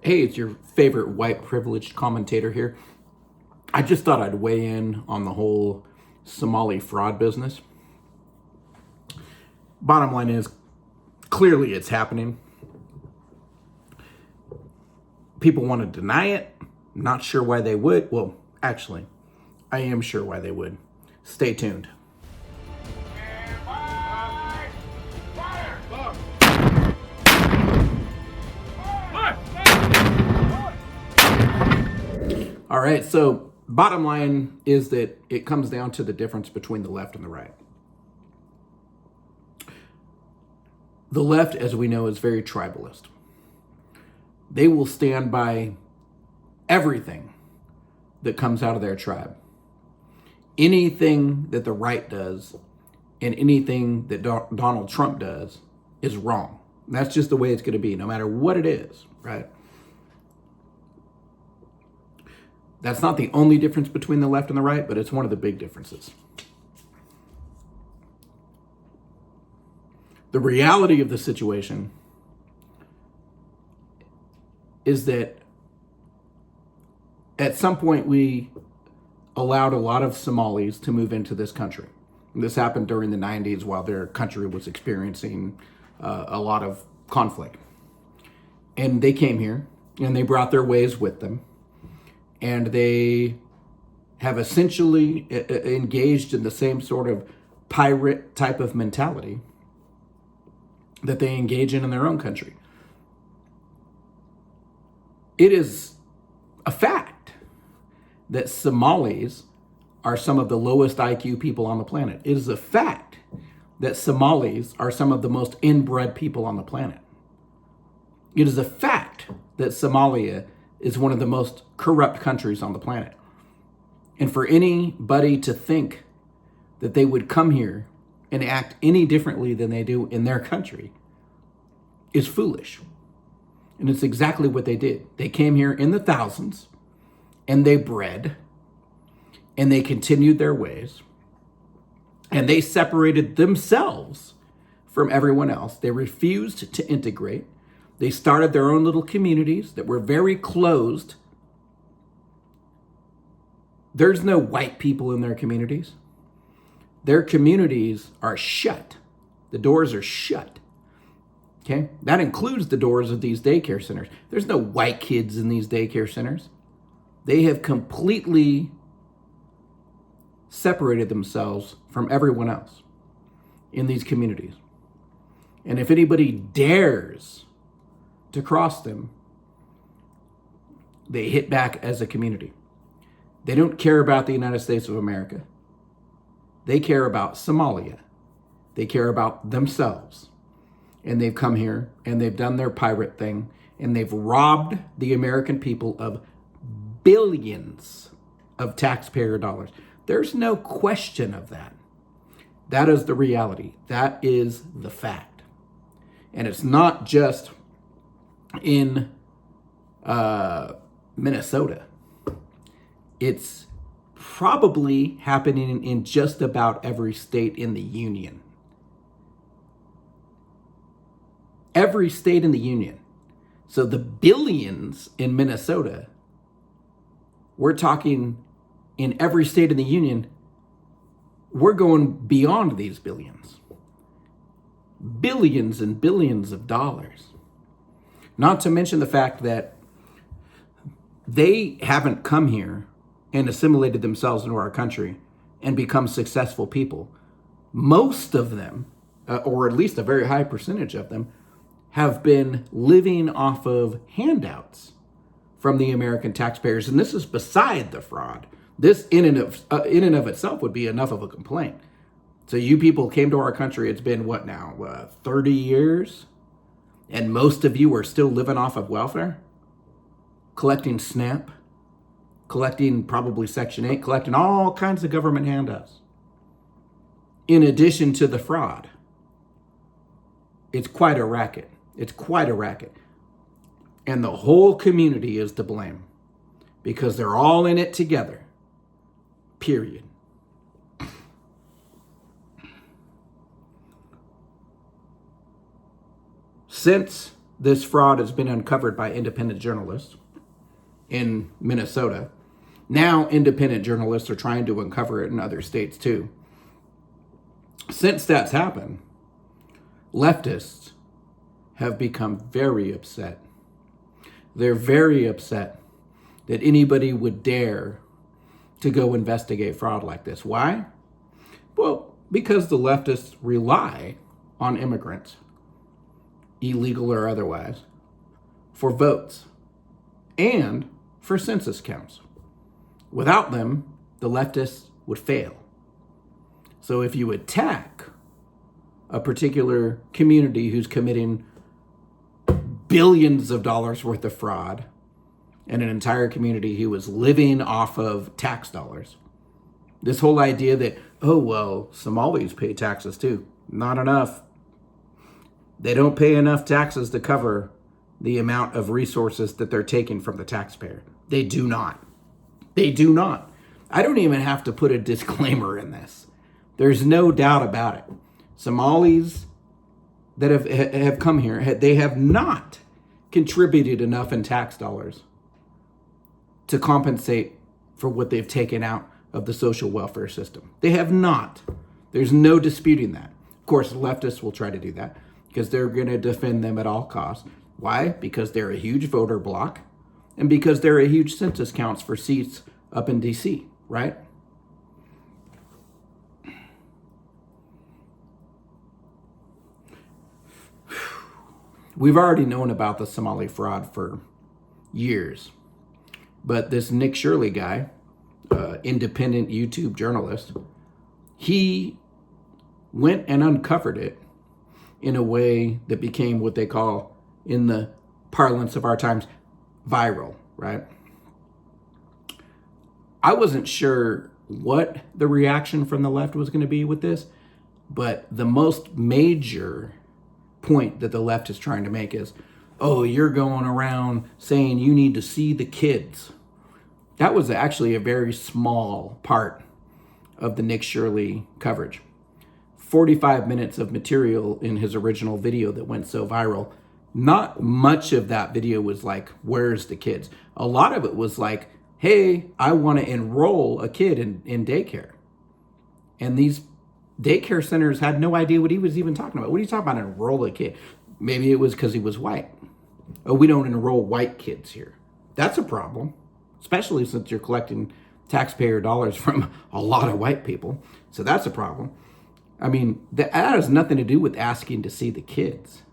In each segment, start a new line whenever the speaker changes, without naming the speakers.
Hey, it's your favorite white privileged commentator here. I just thought I'd weigh in on the whole Somali fraud business. Bottom line is, clearly it's happening. People want to deny it. Not sure why they would. Well, actually, I am sure why they would. Stay tuned. All right, so bottom line is that it comes down to the difference between the left and the right. The left, as we know, is very tribalist. They will stand by everything that comes out of their tribe. Anything that the right does and anything that Donald Trump does is wrong. That's just the way it's going to be, no matter what it is, right? That's not the only difference between the left and the right, but it's one of the big differences. The reality of the situation is that at some point we allowed a lot of Somalis to move into this country. This happened during the 90s while their country was experiencing a lot of conflict. And they came here and they brought their ways with them. And they have essentially engaged in the same sort of pirate type of mentality that they engage in their own country. It is a fact that Somalis are some of the lowest IQ people on the planet. It is a fact that Somalis are some of the most inbred people on the planet. It is a fact that Somalia is one of the most corrupt countries on the planet. And for anybody to think that they would come here and act any differently than they do in their country is foolish. And it's exactly what they did. They came here in the thousands and they bred and they continued their ways and they separated themselves from everyone else. They refused to integrate. They started their own little communities that were very closed. There's no white people in their communities. Their communities are shut. The doors are shut. Okay? That includes the doors of these daycare centers. There's no white kids in these daycare centers. They have completely separated themselves from everyone else in these communities. And if anybody dares to cross them, they hit back as a community. They don't care about the United States of America. They care about Somalia. They care about themselves. And they've come here and they've done their pirate thing and they've robbed the American people of billions of taxpayer dollars. There's no question of that. That is the reality. That is the fact. And it's not just in Minnesota. It's probably happening in just about every state in the union. Every state in the union. So the billions in Minnesota, we're talking in every state in the union, we're going beyond these billions. Billions and billions of dollars. Not to mention the fact that they haven't come here and assimilated themselves into our country and become successful people. Most of them, or at least a very high percentage of them, have been living off of handouts from the American taxpayers. And this is beside the fraud. This in and of itself would be enough of a complaint. So you people came to our country, it's been what now, 30 years? And most of you are still living off of welfare? Collecting SNAP? Collecting probably Section 8? Collecting all kinds of government handouts? In addition to the fraud. It's quite a racket. It's quite a racket. And the whole community is to blame. Because they're all in it together. Period. Since this fraud has been uncovered by independent journalists in Minnesota. Now independent journalists are trying to uncover it in other states too. Since that's happened, leftists have become very upset. They're very upset that anybody would dare to go investigate fraud like this. Why? Well, because the leftists rely on immigrants, illegal or otherwise, for votes and for census counts. Without them, the leftists would fail. So if you attack a particular community who's committing billions of dollars worth of fraud and an entire community who is living off of tax dollars, this whole idea that, oh, well, Somalis pay taxes too. Not enough. They don't pay enough taxes to cover the amount of resources that they're taking from the taxpayer. They do not. They do not. I don't even have to put a disclaimer in this. There's no doubt about it. Somalis that have come here, they have not contributed enough in tax dollars to compensate for what they've taken out of the social welfare system. They have not. There's no disputing that. Of course, leftists will try to do that because they're going to defend them at all costs. Why? Because they're a huge voter bloc and because they're a huge census counts for seats up in DC, right? We've already known about the Somali fraud for years, but this Nick Shirley guy, independent YouTube journalist, he went and uncovered it in a way that became what they call, in the parlance of our times, viral, right? I wasn't sure what the reaction from the left was going to be with this, but the most major point that the left is trying to make is, oh, you're going around saying you need to see the kids. That was actually a very small part of the Nick Shirley coverage. 45 minutes of material in his original video that went so viral. Not much of that video was like, where's the kids? A lot of it was like, hey, I want to enroll a kid in daycare. And these daycare centers had no idea what he was even talking about. What are you talking about, enroll a kid? Maybe it was because he was white. Oh, we don't enroll white kids here. That's a problem, especially since you're collecting taxpayer dollars from a lot of white people. So that's a problem. I mean, that has nothing to do with asking to see the kids.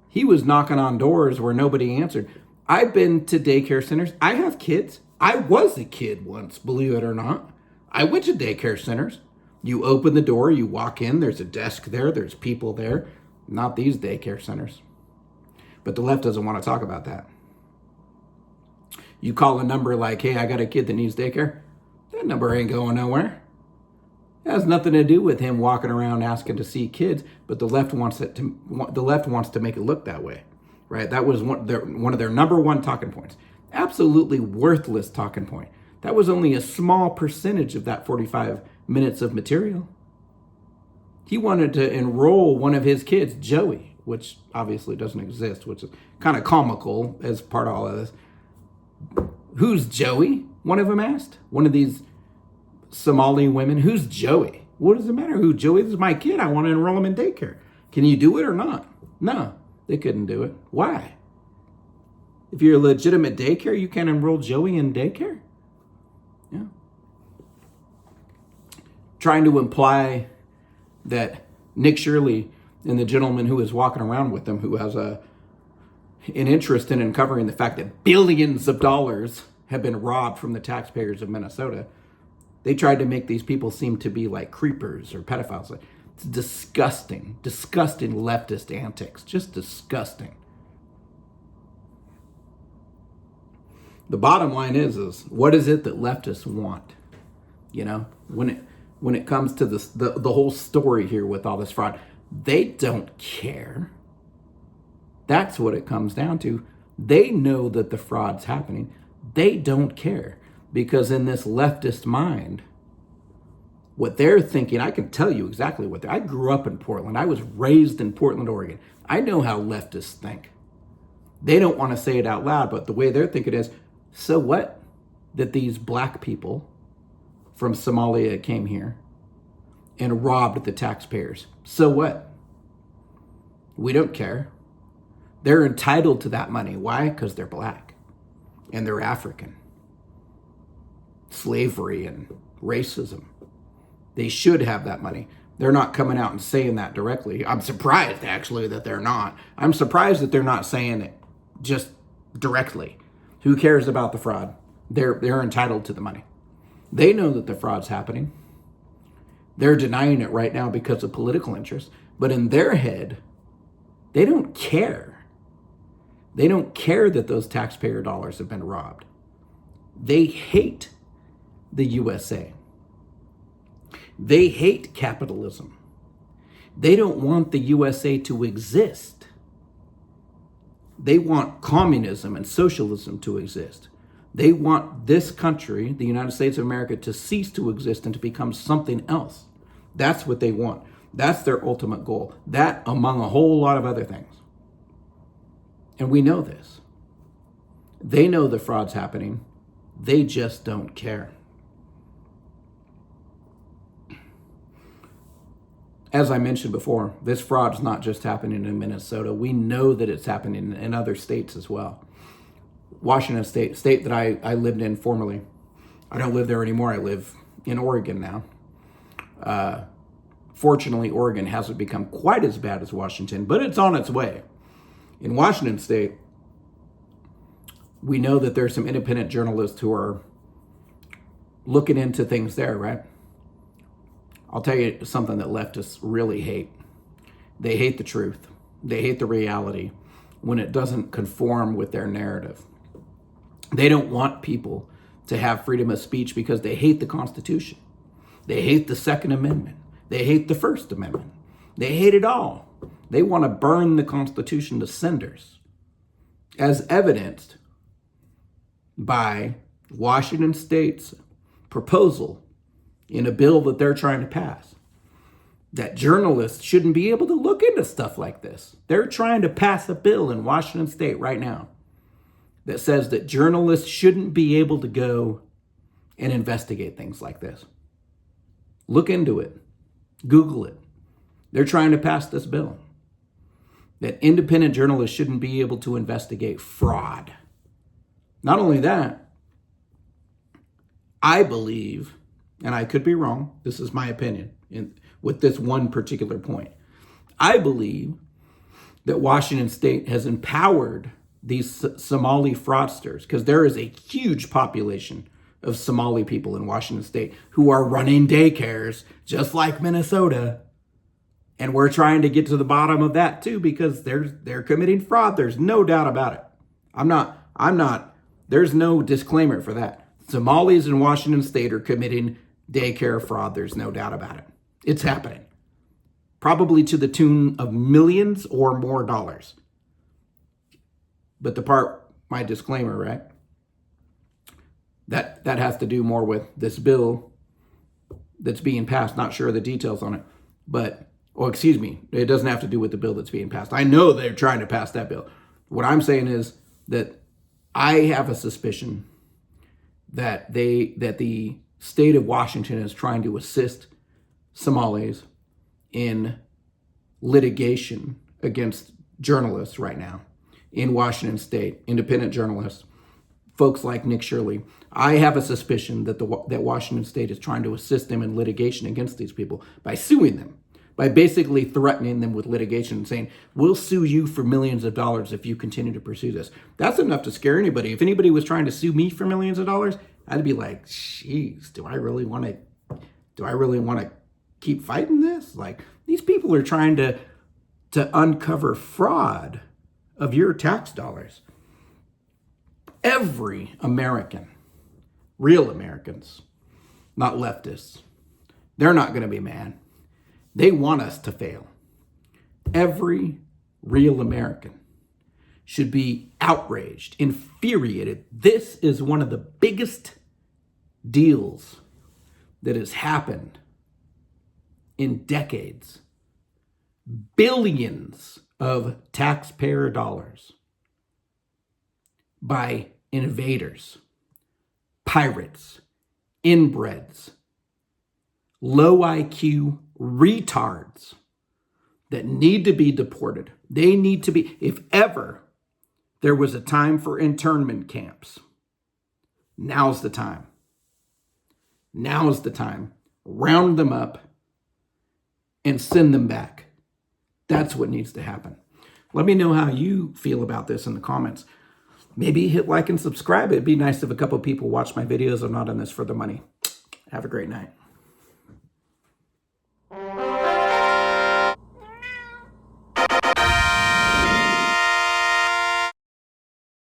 He was knocking on doors where nobody answered. I've been to daycare centers. I have kids. I was a kid once, believe it or not. I went to daycare centers. You open the door, you walk in, there's a desk there, there's people there. Not these daycare centers. But the left doesn't want to talk about that. You call a number like, hey, I got a kid that needs daycare. That number ain't going nowhere. It has nothing to do with him walking around asking to see kids, but the left wants to make it look that way, right? That was one of their number one talking points. Absolutely worthless talking point. That was only a small percentage of that 45 minutes of material. He wanted to enroll one of his kids, Joey, which obviously doesn't exist, which is kind of comical as part of all of this. Who's Joey? One of them asked. One of these Somali women, who's Joey? What does it matter who Joey is? This is my kid. I want to enroll him in daycare. Can you do it or not? No, they couldn't do it. Why? If you're a legitimate daycare, you can't enroll Joey in daycare? Yeah. Trying to imply that Nick Shirley and the gentleman who is walking around with him, who has an interest in uncovering the fact that billions of dollars have been robbed from the taxpayers of Minnesota, they tried to make these people seem to be like creepers or pedophiles. It's disgusting, disgusting leftist antics, just disgusting. The bottom line is what is it that leftists want? You know, when it comes to this, the whole story here with all this fraud, they don't care. That's what it comes down to. They know that the fraud's happening. They don't care because in this leftist mind, what they're thinking, I can tell you exactly what I grew up in Portland. I was raised in Portland, Oregon. I know how leftists think. They don't want to say it out loud, but the way they're thinking is, so what that these black people from Somalia came here and robbed the taxpayers? So what? We don't care. They're entitled to that money. Why? Because they're black and they're African. Slavery and racism. They should have that money. They're not coming out and saying that directly. I'm surprised, actually, that they're not. I'm surprised that they're not saying it just directly. Who cares about the fraud? They're entitled to the money. They know that the fraud's happening. They're denying it right now because of political interest. But in their head, they don't care. They don't care that those taxpayer dollars have been robbed. They hate the USA. They hate capitalism. They don't want the USA to exist. They want communism and socialism to exist. They want this country, the United States of America, to cease to exist and to become something else. That's what they want. That's their ultimate goal. That, among a whole lot of other things. And we know this. They know the fraud's happening. They just don't care. As I mentioned before, this fraud's not just happening in Minnesota. We know that it's happening in other states as well. Washington state that I lived in formerly. I don't live there anymore. I live in Oregon now. Fortunately, Oregon hasn't become quite as bad as Washington, but it's on its way. In Washington state, we know that there's some independent journalists who are looking into things there, right? I'll tell you something that leftists really hate. They hate the truth. They hate the reality when it doesn't conform with their narrative. They don't want people to have freedom of speech because they hate the Constitution. They hate the Second Amendment. They hate the First Amendment. They hate it all. They want to burn the Constitution to cinders, as evidenced by Washington State's proposal in a bill that they're trying to pass, that journalists shouldn't be able to look into stuff like this. They're trying to pass a bill in Washington State right now that says that journalists shouldn't be able to go and investigate things like this. Look into it. Google it. They're trying to pass this bill that independent journalists shouldn't be able to investigate fraud. Not only that, I believe, and I could be wrong, this is my opinion with this one particular point. I believe that Washington State has empowered these Somali fraudsters, because there is a huge population of Somali people in Washington State who are running daycares just like Minnesota. And we're trying to get to the bottom of that too, because they're committing fraud. There's no doubt about it. I'm not, there's no disclaimer for that. Somalis in Washington State are committing daycare fraud. There's no doubt about it. It's happening. Probably to the tune of millions or more dollars. But the part, my disclaimer, right? That has to do more with this bill that's being passed. Not sure of the details on it. But, it doesn't have to do with the bill that's being passed. I know they're trying to pass that bill. What I'm saying is that I have a suspicion that the state of Washington is trying to assist Somalis in litigation against journalists right now in Washington State, independent journalists, folks like Nick Shirley. I have a suspicion that that Washington State is trying to assist them in litigation against these people by suing them, by basically threatening them with litigation and saying, we'll sue you for millions of dollars if you continue to pursue this. That's enough to scare anybody. If anybody was trying to sue me for millions of dollars, I'd be like, geez, do I really want to keep fighting this? Like, these people are trying to uncover fraud of your tax dollars. Every American, real Americans, not leftists, they're not going to be mad. They want us to fail. Every real American should be outraged, infuriated. This is one of the biggest deals that has happened in decades. Billions of taxpayer dollars by invaders, pirates, inbreds, low IQ retards that need to be deported. They need to be, if ever there was a time for internment camps, now's the time. Now's the time. Round them up and send them back. That's what needs to happen. Let me know how you feel about this in the comments. Maybe hit like and subscribe. It'd be nice if a couple people watch my videos. I'm not in this for the money. Have a great night.